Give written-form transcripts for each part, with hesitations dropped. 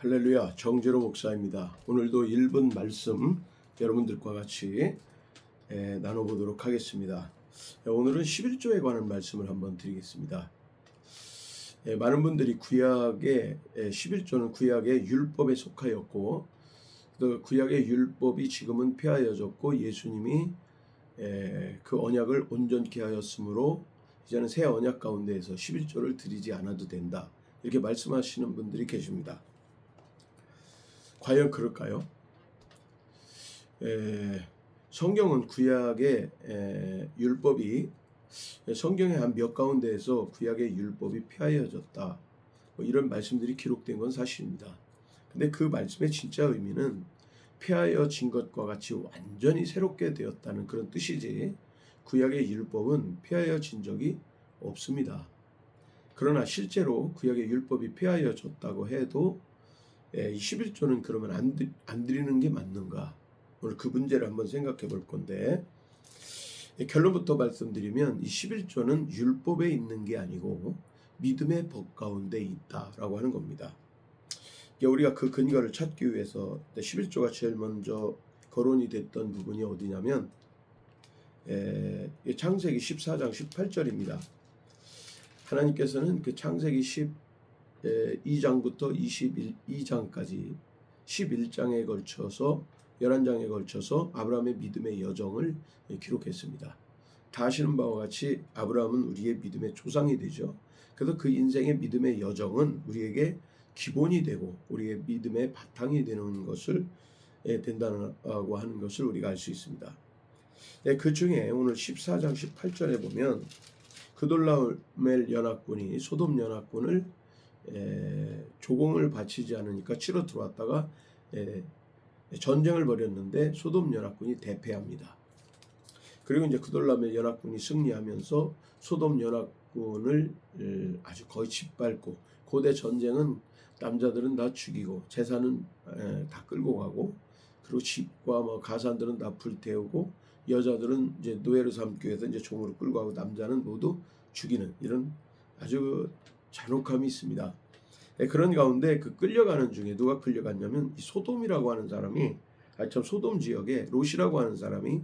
할렐루야, 정재로 목사입니다. 오늘도 1분 말씀 여러분들과 같이 나눠보도록 하겠습니다. 오늘은 11조에 관한 말씀을 한번 드리겠습니다. 많은 분들이 구약의 11조는 구약의 율법에 속하였고, 또 구약의 율법이 지금은 폐하여졌고 예수님이 그 언약을 온전케 하였으므로 이제는 새 언약 가운데에서 11조를 드리지 않아도 된다, 이렇게 말씀하시는 분들이 계십니다. 과연 그럴까요? 성경은 구약의 율법이 성경의 한 몇 가운데에서 구약의 율법이 폐하여졌다, 이런 말씀들이 기록된 건 사실입니다. 근데 그 말씀의 진짜 의미는 폐하여진 것과 같이 완전히 새롭게 되었다는 그런 뜻이지, 구약의 율법은 폐하여진 적이 없습니다. 그러나 실제로 구약의 율법이 폐하여졌다고 해도 이 11조는 그러면 안 드리는 게 맞는가? 오늘 그 문제를 한번 생각해 볼 건데, 결론부터 말씀드리면 이 11조는 율법에 있는 게 아니고 믿음의 법 가운데 있다라고 하는 겁니다. 우리가 그 근거를 찾기 위해서 11조가 제일 먼저 거론이 됐던 부분이 어디냐면 창세기 14장 18절입니다. 하나님께서는 그 창세기 2장부터 22장까지 11장에 걸쳐서 11장에 걸쳐서 아브라함의 믿음의 여정을 기록했습니다. 다 아시는 바와 같이 아브라함은 우리의 믿음의 조상이 되죠. 그래서 그 인생의 믿음의 여정은 우리에게 기본이 되고 우리의 믿음의 바탕이 되는 것을 된다고 하는 것을 우리가 알 수 있습니다. 그 중에 오늘 14장 18절에 보면 그돌라오멜 연합군이 소돔 연합군을 조공을 바치지 않으니까 치러 들어왔다가 전쟁을 벌였는데 소돔 연합군이 대패합니다. 그리고 이제 그돌라오멜 연합군이 승리하면서 소돔 연합군을 아주 거의 짓밟고, 고대 전쟁은 남자들은 다 죽이고 재산은 다 끌고 가고, 그리고 집과 뭐 가산들은 다 불태우고, 여자들은 이제 노예로 삼기 위해서 이제 종으로 끌고 가고, 남자는 모두 죽이는 이런 아주 잔혹함이 있습니다. 그런 가운데 그 끌려가는 중에 누가 끌려갔냐면 이 소돔이라고 하는 사람이, 참 소돔 지역에 롯이라고 하는 사람이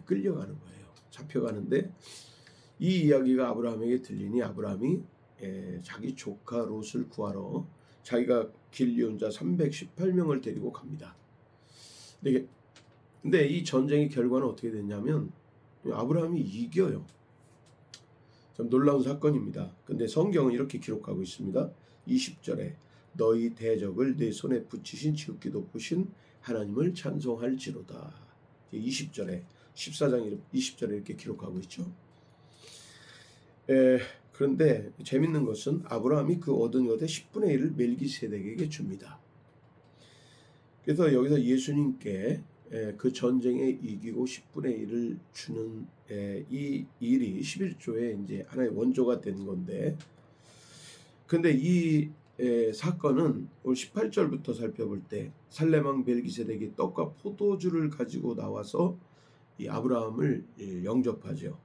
끌려가는 거예요. 잡혀가는데 이 이야기가 아브라함에게 들리니 아브라함이 자기 조카 롯을 구하러 자기가 길리온 자 318명을 데리고 갑니다. 근데 이 전쟁의 결과는 어떻게 됐냐면 아브라함이 이겨요. 좀 놀라운 사건입니다. 근데 성경은 이렇게 기록하고 있습니다. 20절에 너희 대적을 내 손에 붙이신 지극히 높으신 하나님을 찬송할지로다. 20절에 14장 20절에 이렇게 기록하고 있죠. 그런데 재밌는 것은 아브라함이 그 얻은 것의 10분의 1을 멜기세덱에게 줍니다. 그래서 여기서 예수님께 그 전쟁에 이기고 10분의 1을 주는 이 일이 11조의 이제 하나의 원조가 된 건데, 근데 이 사건은 오늘 18절부터 살펴볼 때 살레망 멜기세덱이 떡과 포도주를 가지고 나와서 이 아브라함을 영접하죠.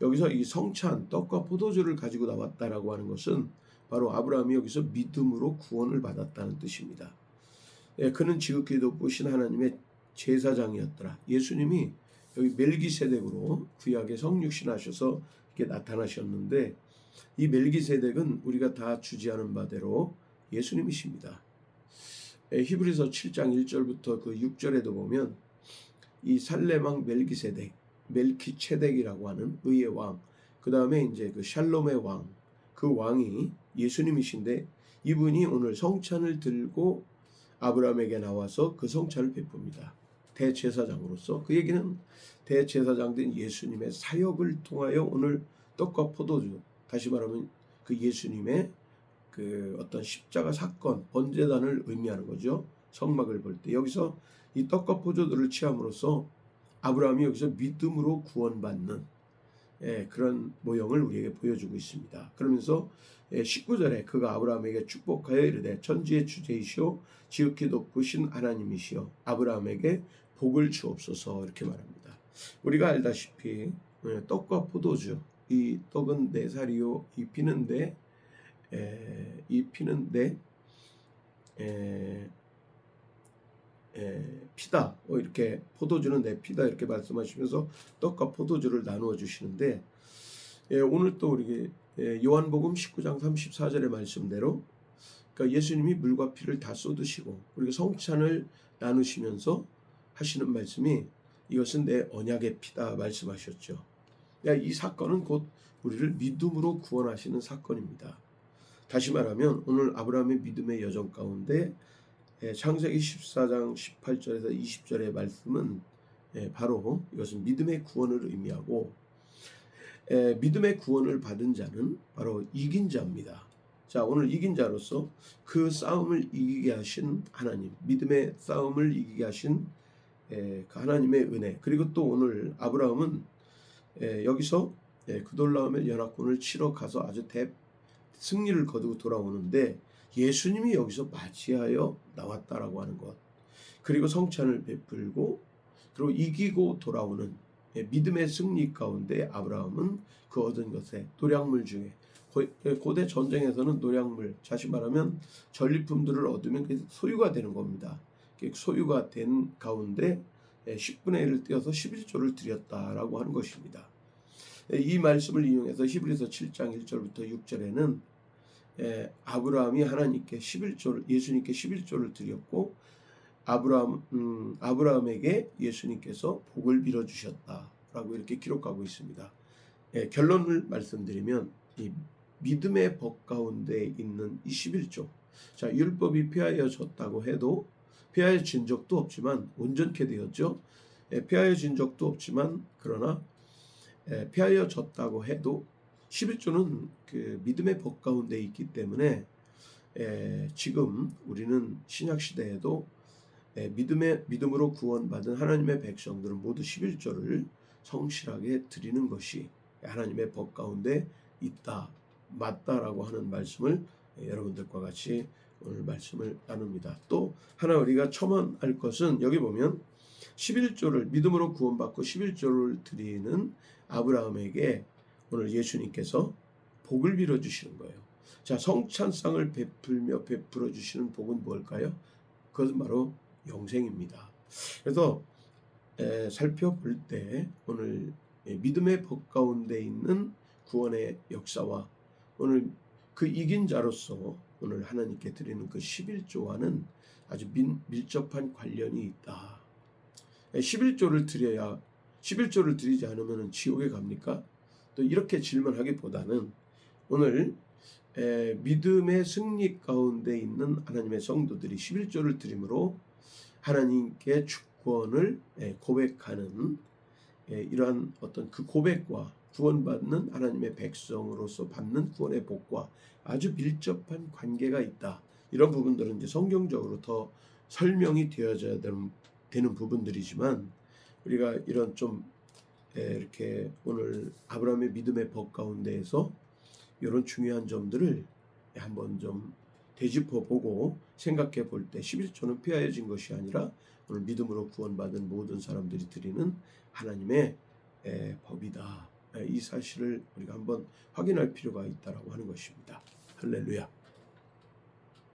여기서 이 성찬 떡과 포도주를 가지고 나왔다라고 하는 것은 바로 아브라함이 여기서 믿음으로 구원을 받았다는 뜻입니다. 그는 지극히 높으신 하나님의 제사장이었더라. 예수님이 여기 멜기세덱으로 구약에 성육신하셔서 이렇게 나타나셨는데, 이 멜기세덱은 우리가 다 주지하는 바대로 예수님이십니다. 히브리서 7장 1절부터 그 6절에도 보면 이 살레망 멜기세덱, 멜키체덱이라고 하는 의의 왕, 그 다음에 이제 그 샬롬의 왕, 그 왕이 예수님이신데, 이분이 오늘 성찬을 들고 아브라함에게 나와서 그 성찬을 베풉니다. 대제사장으로서. 그 얘기는 대제사장된 예수님의 사역을 통하여 오늘 떡과 포도주, 다시 말하면 그 예수님의 그 어떤 십자가 사건, 번제단을 의미하는 거죠. 성막을 볼 때 여기서 이 떡과 포도주를 취함으로써 아브라함이 여기서 믿음으로 구원받는 그런 모형을 우리에게 보여주고 있습니다. 그러면서 19절에 그가 아브라함에게 축복하여 이르되 천지의 주제이시오 지극히 높으신 하나님이시여 아브라함에게 복을 주옵소서, 이렇게 말합니다. 우리가 알다시피 떡과 포도주, 이 떡은 내 살이요 이 피는데 에, 피다, 이렇게 포도주는 내 피다 이렇게 말씀하시면서 떡과 포도주를 나누어 주시는데, 오늘 또 우리 요한복음 19장 34절의 말씀대로, 그러니까 예수님이 물과 피를 다 쏟으시고 그리고 성찬을 나누시면서 하시는 말씀이 이것은 내 언약의 피다 말씀하셨죠. 이 사건은 곧 우리를 믿음으로 구원하시는 사건입니다. 다시 말하면 오늘 아브라함의 믿음의 여정 가운데 창세기 14장 18절에서 20절의 말씀은 바로 이것은 믿음의 구원을 의미하고, 믿음의 구원을 받은 자는 바로 이긴 자입니다. 자, 오늘 이긴 자로서 그 싸움을 이기게 하신 하나님, 믿음의 싸움을 이기게 하신 그 하나님의 은혜, 그리고 또 오늘 아브라함은 여기서 그돌라오멜 연합군을 치러 가서 아주 승리를 거두고 돌아오는데 예수님이 여기서 맞이하여 나왔다라고 하는 것, 그리고 성찬을 베풀고 그리고 이기고 돌아오는 믿음의 승리 가운데 아브라함은 그 얻은 것에 노략물 중에, 고대 전쟁에서는 노략물, 다시 말하면 전리품들을 얻으면 소유가 되는 겁니다. 소유가 된 가운데 10분의 1을 떼어서 11조를 드렸다라고 하는 것입니다. 이 말씀을 이용해서 히브리서 7장 1절부터 6절에는 아브라함이 하나님께 11조를, 예수님께 11조를 드렸고 아브라함에게 예수님께서 복을 빌어 주셨다라고 이렇게 기록하고 있습니다. 결론을 말씀드리면 이 믿음의 법 가운데 있는 이 11조, 자, 율법이 폐하여졌다고 해도, 폐하여진 적도 없지만 온전케 되었죠. 폐하여진 적도 없지만 그러나 폐하여졌다고 해도 11조는 그 믿음의 법 가운데 있기 때문에 지금 우리는 신약 시대에도 믿음으로 구원받은 하나님의 백성들은 모두 11조를 성실하게 드리는 것이 하나님의 법 가운데 있다, 맞다라고 하는 말씀을 여러분들과 같이 오늘 말씀을 나눕니다. 또 하나 우리가 첨언할 것은, 여기 보면 11조를 믿음으로 구원받고 11조를 드리는 아브라함에게 오늘 예수님께서 복을 빌어 주시는 거예요. 자, 성찬상을 베풀어 주시는 복은 뭘까요? 그것은 바로 영생입니다. 그래서 살펴볼 때 오늘 믿음의 법 가운데 있는 구원의 역사와 오늘 그 이긴 자로서 오늘 하나님께 드리는 그 11조와는 아주 밀접한 관련이 있다. 11조를 드려야, 11조를 드리지 않으면 지옥에 갑니까? 또 이렇게 질문하기보다는 오늘 믿음의 승리 가운데 있는 하나님의 성도들이 11조를 드림으로 하나님께 주권을 고백하는 이러한 어떤 그 고백과 구원받는 하나님의 백성으로서 받는 구원의 복과 아주 밀접한 관계가 있다. 이런 부분들은 이제 성경적으로 더 설명이 되어져야 되는 부분들이지만, 우리가 이런 좀 이렇게 오늘 아브라함의 믿음의 법 가운데에서 이런 중요한 점들을 한번 좀 되짚어 보고 생각해 볼 때 11조는 폐하여진 것이 아니라 오늘 믿음으로 구원받은 모든 사람들이 드리는 하나님의 법이다. 이 사실을 우리가 한번 확인할 필요가 있다라고 하는 것입니다. 할렐루야.